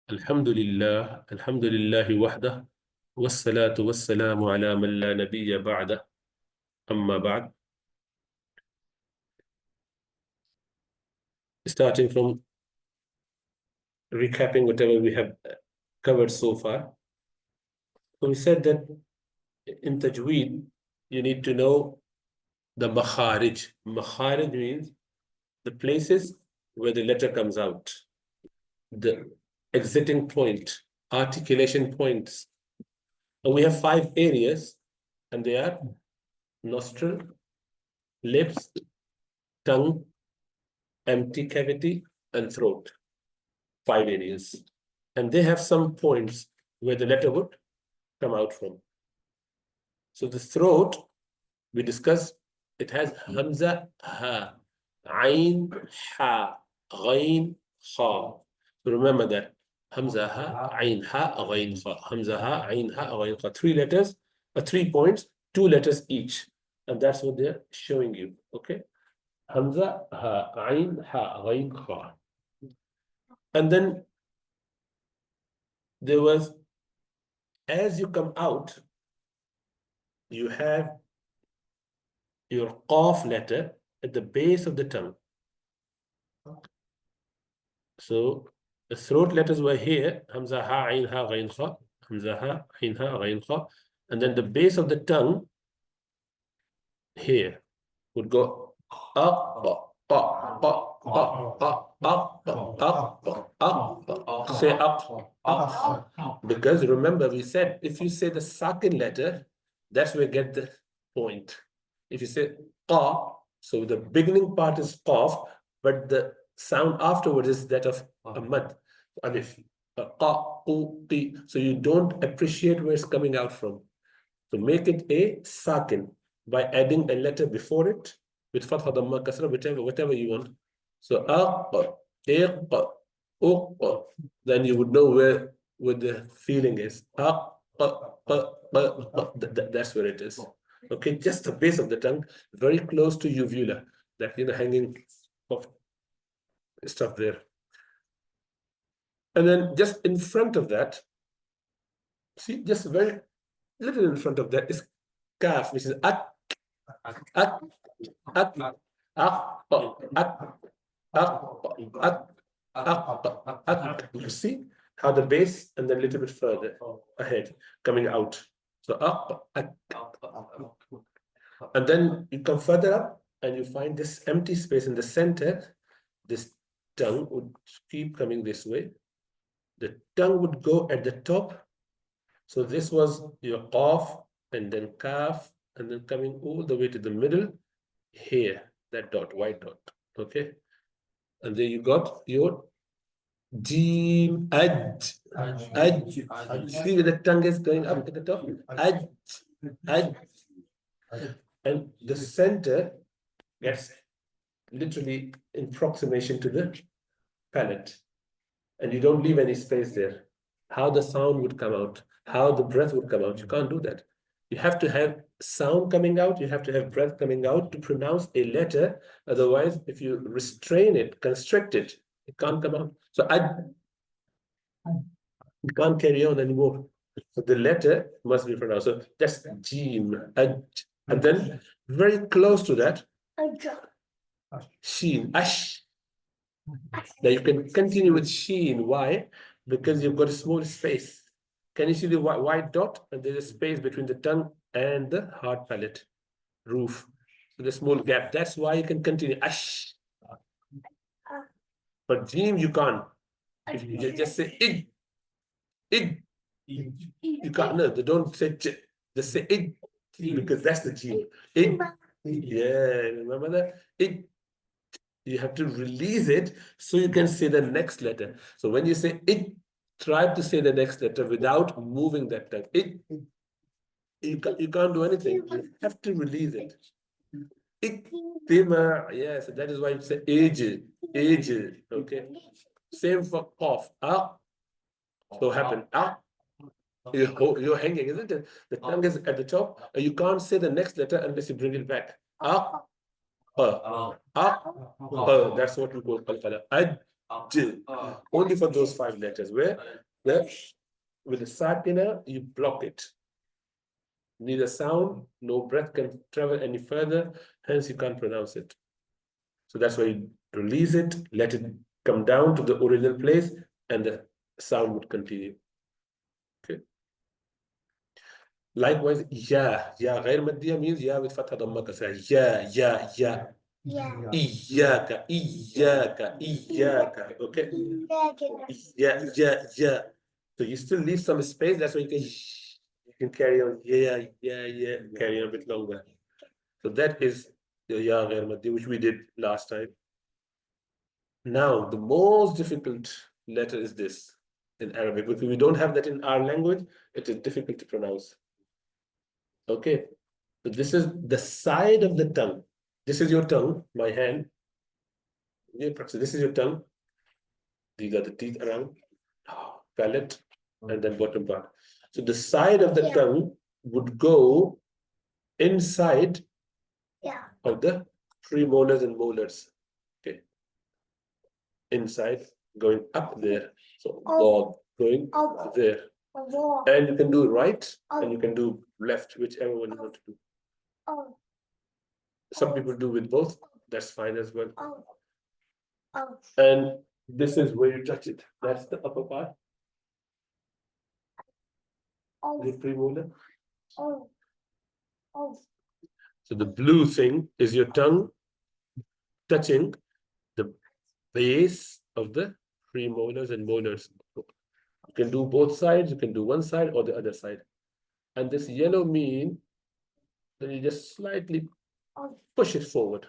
الحمد لله وحده والصلاة والسلام على من لا نبي بعده أما بعد. Starting from recapping whatever we have covered so far. So we said that in Tajweed, you need to know the makharij. Makharij means the places where the letter comes out, the exiting point, articulation points. And we have 5 areas, and they are nostril, lips, tongue, empty cavity, and throat. 5 areas. And they have some points where the letter would come out from. So the throat, we discussed, it has Hamza, Ha, Ain, Ha, Ghain, Kha. So remember that. Hamza, Ha, Ain, Ha, Ghain, Kha. Hamza, Ha, Ain, Ha, Ghain, Kha. 3 letters, 3 points, 2 letters each. And that's what they're showing you. Okay? Hamza, Ha, Ain, Ha, Ghain, Kha. And then there was, as you come out, you have your Qaf letter at the base of the tongue. So the throat letters were here, Hamza, Ha, Ain, Ha, Ghain, Kha, Hamza, Ha, Ain, Ha, Ghain, Kha. And then the base of the tongue here would go up, up, say up. Because remember, we said if you say the sakin letter, that's where you get the point. If you say qa, so the beginning part is qaf, but the sound afterwards is that of a mad, alif. Qa, qu, qi. So you don't appreciate where it's coming out from. So make it a sakin by adding a letter before it with fatha, dhamma, kasra, whatever you want. So iq, uq, then you would know where the feeling is. That's where it is. Okay, just the base of the tongue, very close to uvula, that hanging of stuff there. And then just in front of that, see, just very little in front of that is kaf, which is ak. You see how the base and then a little bit further ahead coming out. So up, and then you come further up and you find this empty space in the center. This tongue would keep coming this way. The tongue would go at the top. So this was your qaf and then kaf, and then coming all the way to the middle here, that dot, white dot. Okay, and then you got your jim, aj. See where the tongue is going up at the top? Aj. And the center gets literally in proximation to the palate, and you don't leave any space there. How the sound would come out, how the breath would come out, you can't do that. You have to have sound coming out, you have to have breath coming out to pronounce a letter. Otherwise, if you restrain it, constrict it, it can't come out. So you can't carry on anymore. So the letter must be pronounced. So that's jim, and then very close to that, sheen, ash. Now you can continue with sheen. Why? Because you've got a small space. Can you see the white dot? And there's a space between the tongue and the hard palate roof. So the small gap. That's why you can continue. Ash. But jim, you can't. If you just say id, you can't. No, they don't say ch. Just say id, because that's the jim. Id. Yeah, remember that? Id. You have to release it so you can say the next letter. So when you say it, try to say the next letter without moving that tongue. It, you can't do anything. You have to release it. Iktima, yes, that is why you say age. Okay. Same for cough. So happen. You're hanging, isn't it? The tongue is at the top. You can't say the next letter unless you bring it back. That's what we call qalqala. D. Only for those 5 letters. Where the with the sakina you block it. Neither sound, no breath can travel any further, hence you can't pronounce it. So that's why you release it, let it come down to the original place, and the sound would continue. Okay. Likewise, ya غير مادية means ya with fatha dhamma kasra. Ya. Iyaka. Okay. Yeah. So you still leave some space. That's why you can carry on. Yeah. Carry on a bit longer. So that is the ya غير مادية, which we did last time. Now, the most difficult letter is this in Arabic. Because we don't have that in our language, it is difficult to pronounce. Okay. So this is the side of the tongue. This is your tongue, my hand. This is your tongue. These are the teeth around, palate, and then bottom part. So the side of the tongue would go inside of the premolars and molars. Okay. Inside, going up there. So going there. And you can do right and you can do left, whichever one you want to do. Some people do with both. That's fine as well. And this is where you touch it. That's the upper part. The premolar. So the blue thing is your tongue touching the base of the premolars and molars. You can do both sides. You can do one side or the other side. And this yellow mean that you just slightly push it forward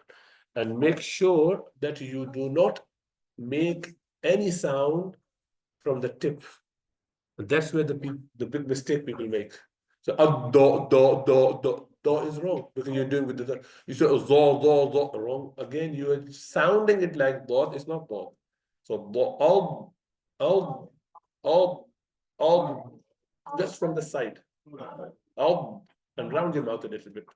and make sure that you do not make any sound from the tip. That's where the big mistake people make. So do is wrong because you're doing with the you say do wrong. Again, you are sounding it like do. It's not do. So just from the side. And round your mouth a little bit.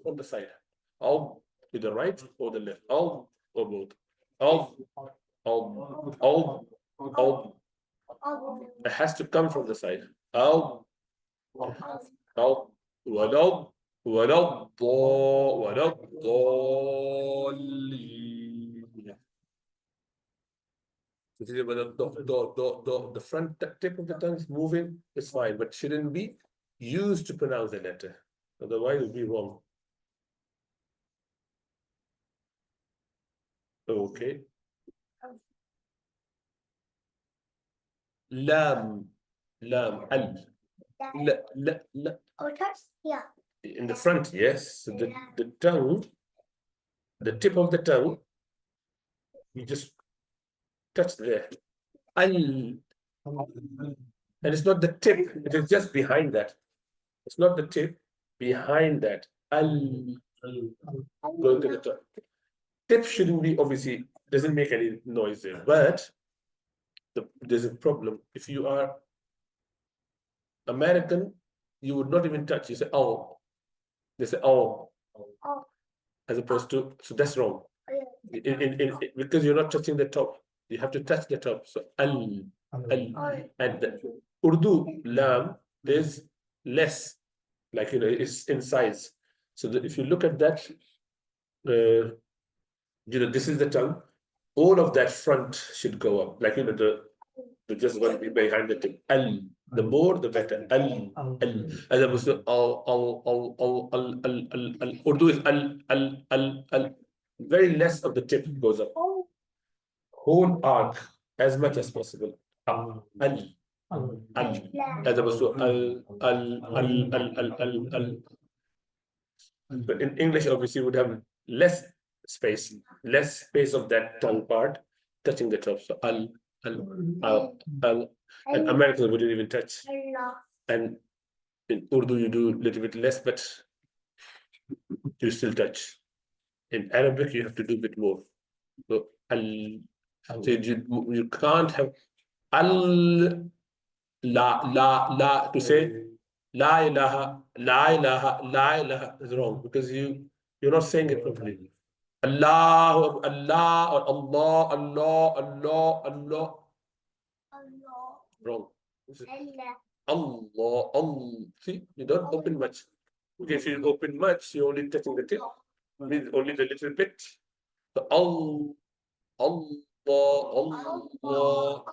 From the side. To the right or the left. Or both. It has to come from the side. ولو الضالين. The front tip of the tongue is moving, it's fine, but shouldn't be used to pronounce the letter. Otherwise, it will be wrong. Okay. Lam. Al. La. Yeah. In the front, yes. So the tongue, the tip of the tongue, you just touch there. And it's not the tip, it is just behind that. It's not the tip, behind that. Going to the top. Tip shouldn't be, obviously, doesn't make any noise there, but there's a problem. If you are American, you would not even touch. You say, oh. They say, oh. As opposed to, so that's wrong. Because you're not touching the top. You have to touch the top. So, and the Urdu lam is less, like, it's in size. So that if you look at that, this is the tongue. All of that front should go up, like, the just one behind the tip. The more, the better. As opposed to Urdu is very less of the tip goes up. Whole arc as much as possible. As opposed to But in English, obviously, you would have less space of that tongue part touching the top. So and Americans wouldn't even touch. And in Urdu, you do a little bit less, but you still touch. In Arabic, you have to do a bit more. So so you can't have la to say la ilaha is wrong because you're not saying it properly. Allah, Allah, or Allah, Allah, Allah, Allah. Wrong. Allah, Allah. See, you don't open much. Okay, if you open much, you're only touching the tip. Means only the little bit. So Allah, Allah, Allah.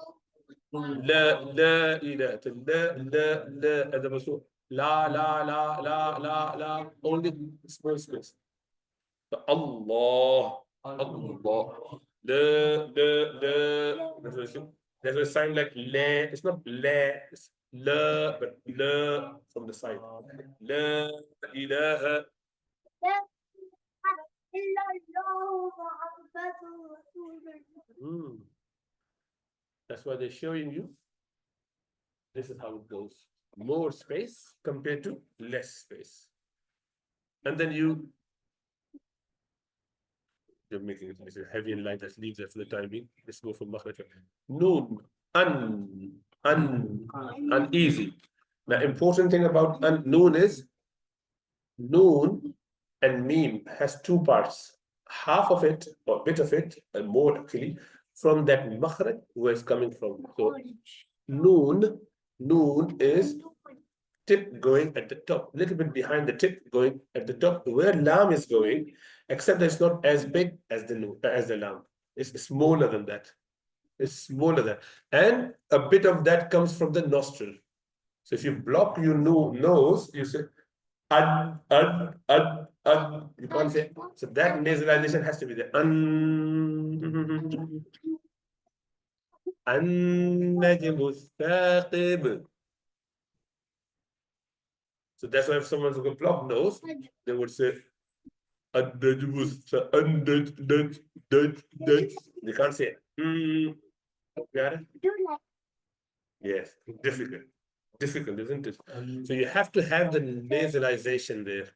لا لا إله لا هذا مسؤول لا لا لا لا لا لا only small space الله الله لا there's a sign like لا it's not لا it's لا but لا from the side لا إله إلا الله محمد رسول الله. That's why they're showing you. This is how it goes. More space compared to less space. And then you're making it heavy and light. Let's leave that for the time being. Let's go for makhraj. Noon. Uneasy. The important thing about noon is noon and meme has two parts. Half of it, or a bit of it, and more actually, from that makhraj where it's coming from. So noon is tip going at the top, a little bit behind the tip going at the top where lam is going, except that it's not as big as the lam. It's smaller than that. It's smaller than that. And a bit of that comes from the nostril. So if you block your nose, you say ad. You can't say. So that nasalization has to be there. So that's why if someone's got a blocked nose, they would say they can't say got it? Yes, difficult, isn't it? So you have to have the nasalization there.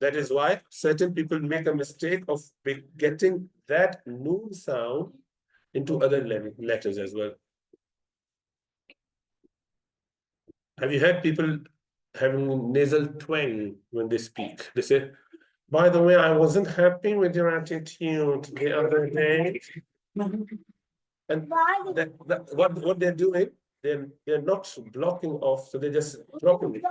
That is why certain people make a mistake of getting that noon sound into other letters as well. Have you heard people having nasal twang when they speak? They say, by the way, I wasn't happy with your attitude the other day. And what they're doing, they're not blocking off, so they're just dropping it.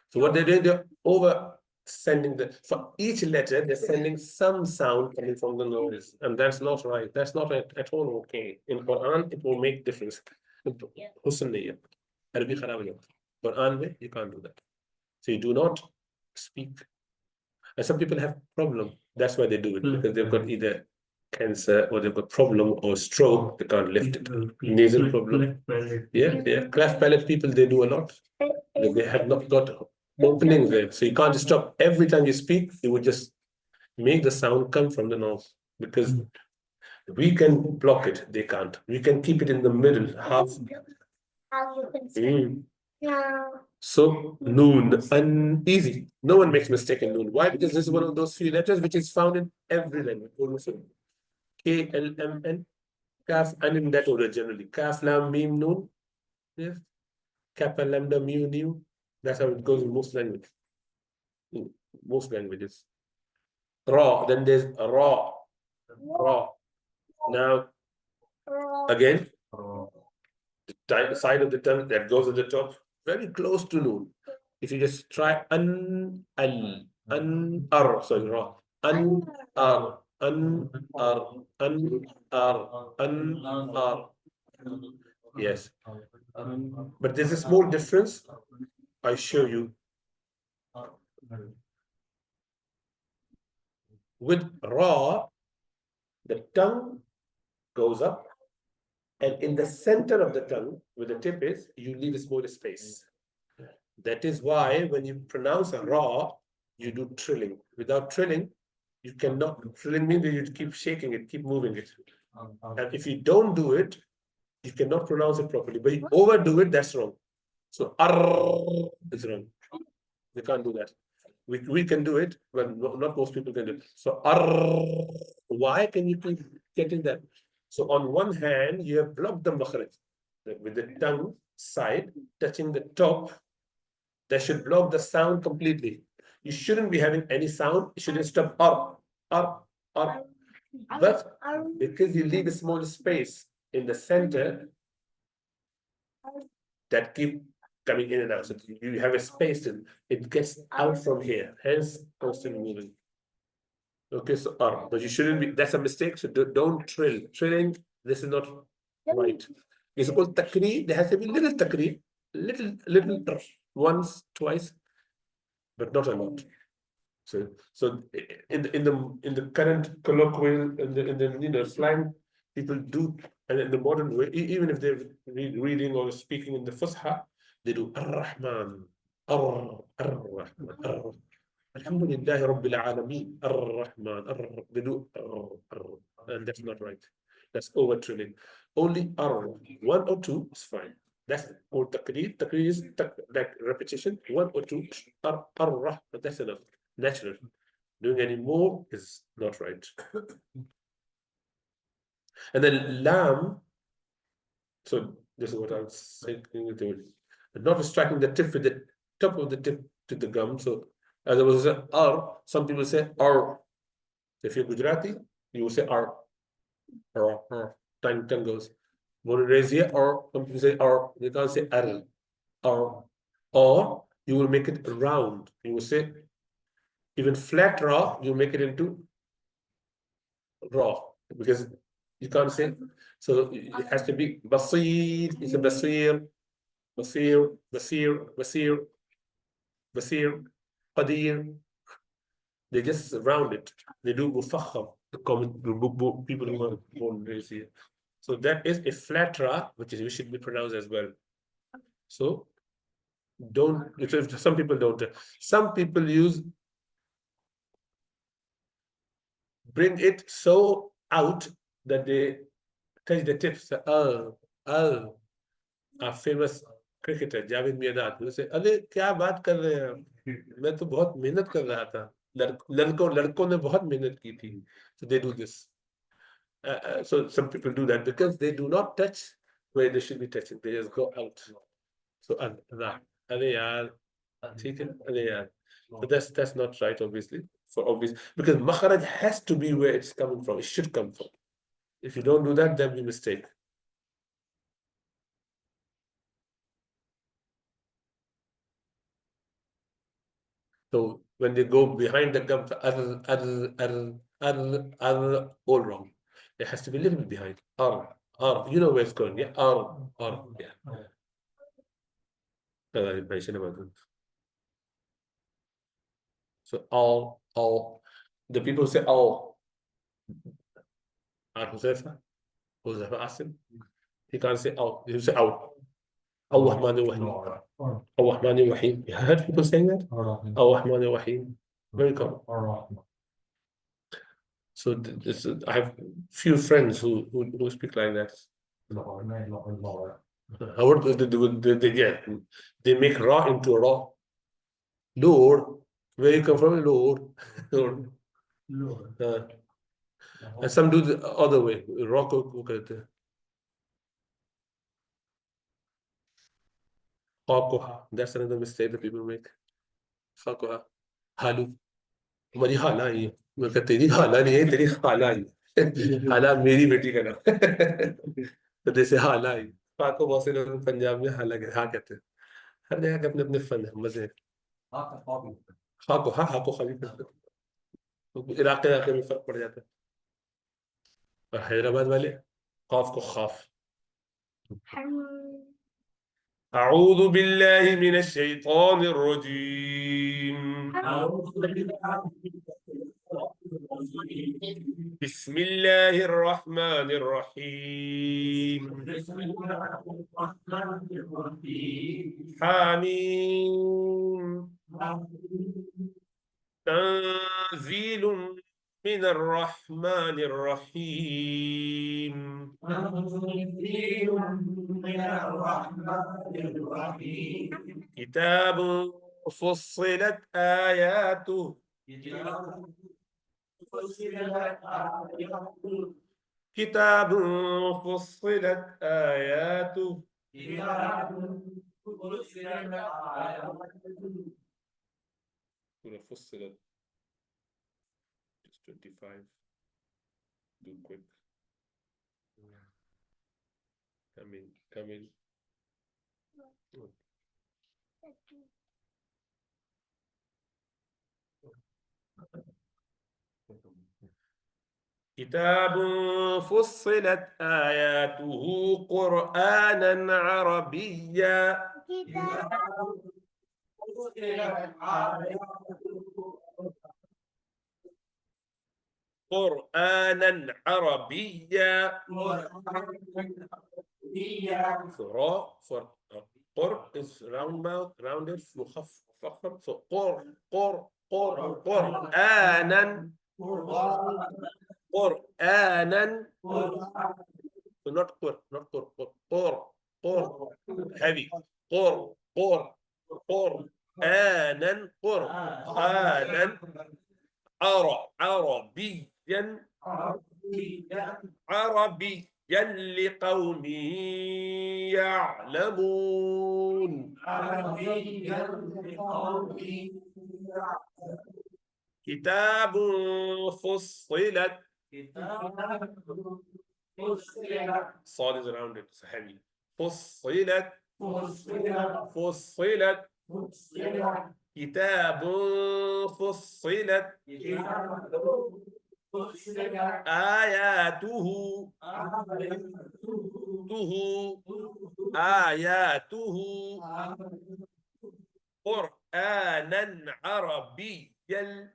So what they're doing, they're over sending for each letter, they're sending some sound coming from the nose. And that's not right. That's not at all okay. In Quran, it will make difference. Husn Arabic Quran, you can't do that. So you do not speak. And some people have problem. That's why they do it, because they've got either cancer or they've got problem or stroke. They can't lift it. Nasal problem. Yeah. Cleft palate people, they do a lot. They have not got openings there. So you can't just stop. Every time you speak, you would just make the sound come from the nose, because we can block it. They can't. We can keep it in the middle, half. So noon, uneasy. No one makes mistake in noon. Why? Because this is one of those few letters which is found in every language. K-L-M-N, kaf, and in that order generally. Kaf, lam, mim, noon. Yes. Kappa, lambda, mu, nu. That's how it goes in most languages. In most languages. Ra, then there's ra. Ra. Now, again, the side of the tongue that goes at the top, very close to noon. If you just try sorry, ra. Yes. But there's a small difference. I show you. With ra, the tongue goes up, and in the center of the tongue, where the tip is, you leave a small space. That is why when you pronounce a ra, you do trilling. Without trilling, you cannot. Trilling means that you keep shaking it, keep moving it. And if you don't do it, you cannot pronounce it properly. But you overdo it, that's wrong. So is wrong. We can't do that. We can do it, but not most people can do it. So why can you keep getting that? So on one hand, you have blocked the makhraj with the tongue side touching the top. That should block the sound completely. You shouldn't be having any sound. You shouldn't stop ar. But because you leave a small space in the center that keep coming in and out, so you have a space and it gets out from here, hence constantly moving. Okay, so but you shouldn't be, that's a mistake, so don't trill. Trilling, this is not right. It's called takri. There has to be little takri, little once, twice, but not a lot. So in the current colloquial in the slang, people do, and in the modern way, even if they're reading or speaking in the Fusha, they do Ar-Rahman, Ar-Rahman, Alhamdulillahi Rabbil Alameen, Ar-Rahman, they do and that's not right. That's over trilling. Only one or two is fine. That's or takreer. Takreer is like repetition. One or two but that's enough. Natural. Doing any more is not right. And then lam. So this is what I was saying. Not striking the tip with the top of the tip to the gum. So as I was saying, some people say r. If you're Gujarati, you will say r. Tongue goes. Want to raise here, or some people say r. They can't say r. Or you will make it round. You will say even flat raw, you make it into raw because you can't say. So it has to be basir. It's a basir, basir, qadir. They just round it. They do mufakham. The common people who are born raised here. So that is a flat ra, which should be pronounced as well. So don't. Some people don't. Some people bring it so out that they touch the tips. Our famous cricketer Javed Miandad, who say, "अरे क्या बात कर रहे हैं? मैं तो बहुत मेहनत कर रहा था. लड़कों ने बहुत मेहनत की थी." So they do this. So some people do that because they do not touch where they should be touching. They just go out. So अरे यार, ठीक है, अरे यार. But that's not right, obviously, for obvious, because makharaj has to be where it's coming from. It should come from. If you don't do that, then be mistake. So when they go behind the gum, all wrong. It has to be a little bit behind. You know where it's going, yeah? Yeah. Mention about it. So all. The people say all. Huzaifa Asim. He can't say all. He say all. Ar-Rahman ar-Rahim. Ar-Rahman ar-Rahim. You heard people saying that? Ar-Rahman ar-Rahim. Very common. So I have few friends who speak like that. They make raw into a raw. Lord, where you come from, Lord. Lord. And some do the other way. Raw ko kehte hain. Khakoha. That's another mistake that people make. Khakoha. Halu. हमारी हाला ही है. मैं कहता तेरी हाला नहीं है, तेरी खाला ही. हाला मेरी बेटी का नाम. तो जैसे हाला ही. पाको बहुत से लोग पंजाब में हाला कहते हैं. हर जगह के अपने अपने फन है, मजे. खाको खाली कहते हैं. तो इलाके में फर्क पड़ जाता है. और हैदराबाद वाले खौफ को खौफ. أعوذ بالله من الشيطان الرجيم. بسم الله الرحمن الرحيم. حميم. تنزيل من الرحمن الرحيم. كتاب فصلت آياته. كتاب فصلت آياته. سورة فصلت. Just 25. Do quick. Come in. كتاب فصلت آياته قرآنا عربيا. قرآنا عربيا. قر is round mouth, rounded, مفخم. So قرآنا. So not heavy. قرآنا عربيا لقوم يعلمون. كتاب فصلت. صاد is rounded, it's heavy. فصلت. كتاب فصلت آياته قرآنا عربيا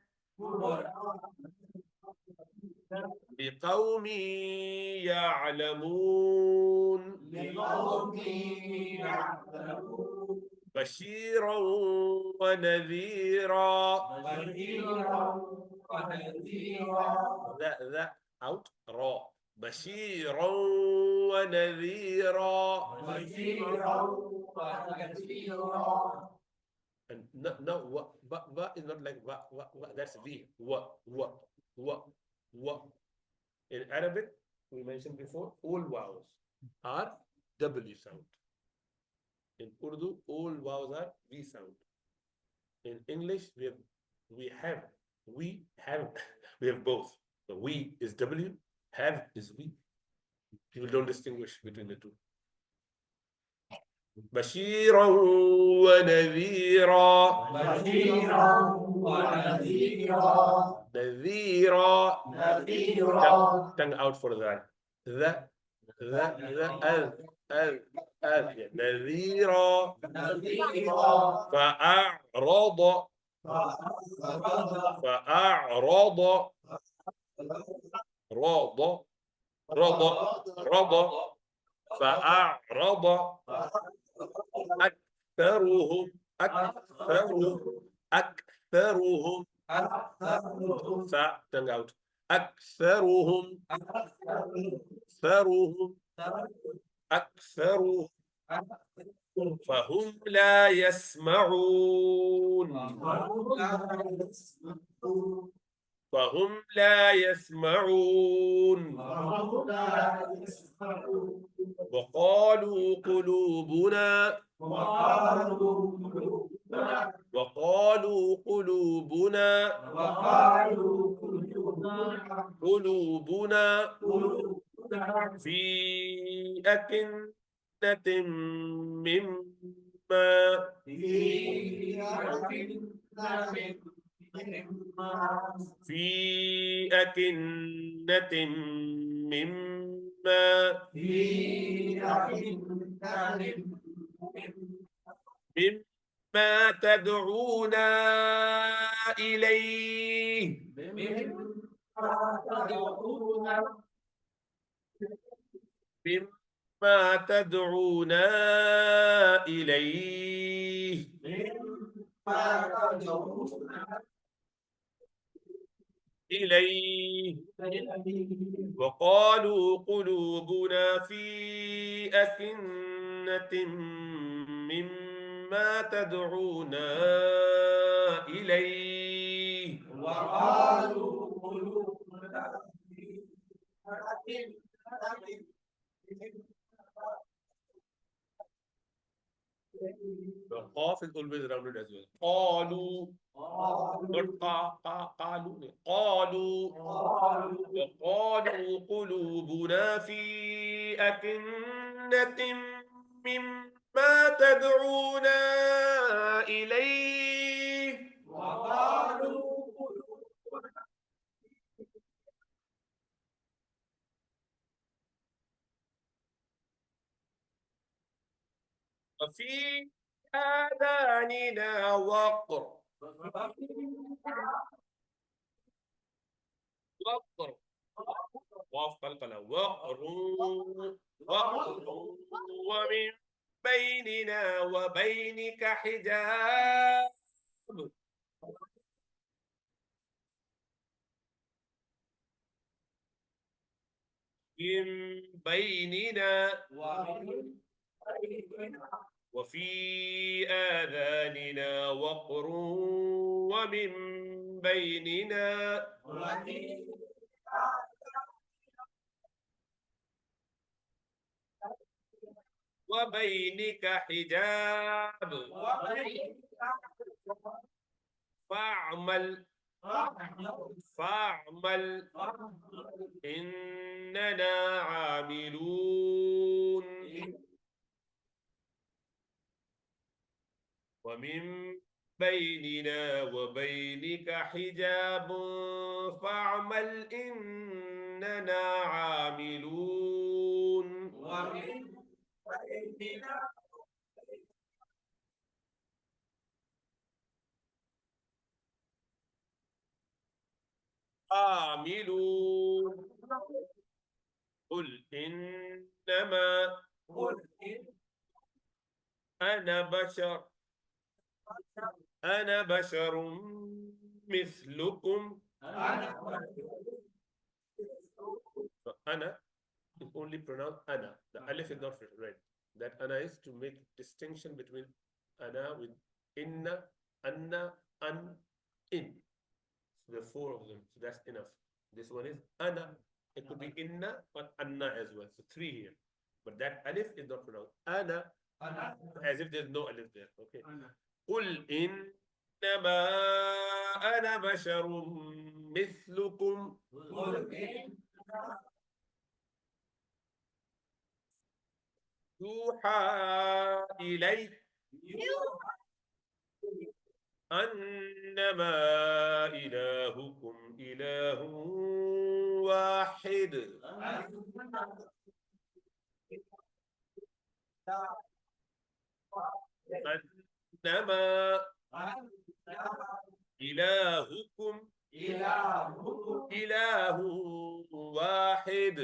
لقوم يعلمون. بشيرا ونذيرا. ذا out را. بشيرا ونذيرا. And no, va is not like va, that's V. Va. In Arabic, we mentioned before, all vowels are W sound. In Urdu, all vowels are V sound. In English, we have both. So we is W, have is V. People don't distinguish between the two. بشيرا ونذيرا. نذيرا. Tongue out for that. نذيرا. فأعرض. فأعرض. أكثرهم. tongue out. أكثرهم. فهم لا يسمعون. وقالوا قلوبنا في أكنة مما تدعونا إليه. وقالوا قلوبنا في أكنة مما تدعونا إليه. The qaf is always rounded as well. قالوا قالوا وقالوا قلوبنا في أكنة مما تدعونا إليه وفي آذاننا وقر وقر واف قلقلة وقر وقر ومن بيننا وبينك حجاب من بيننا وفي آذاننا وقر ومن بيننا وبينك حجاب فاعمل فاعمل إننا عاملون ومن بيننا وبينك حجاب فاعمل إننا عاملون عاملون قل إنما أنا بشر أنا بشر مثلكم أنا is only pronounced أنا. The alif is not read. That أنا is to make distinction between أنا with إن, أن, أن, إن. So there are four of them. So that's enough. This one is أنا. It could be إن or أنا as well. So three here. But that alif is not pronounced. أنا as if there's no alif there. Okay. قل إنما أنا بشر مثلكم يوحى إلي أنما إلهكم إله واحد أنما إلهكم إله واحد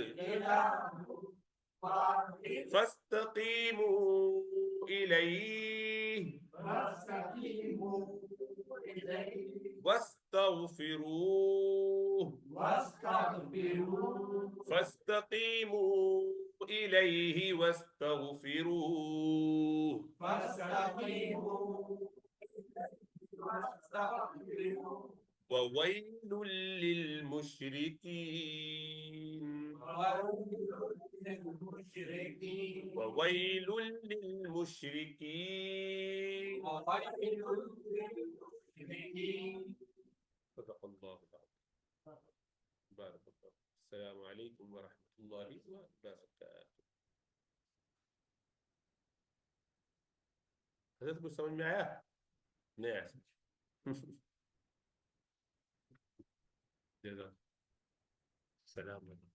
فاستقيموا إليه واستغفروه فاستقيموا إليه واستغفروه وويل للمشركين وويل للمشركين صدق الله العظيم. بارك الله. السلام عليكم ورحمة الله وبركاته. حضرتك مش سامعني معايا؟ نعم. جزاك. سلام عليكم.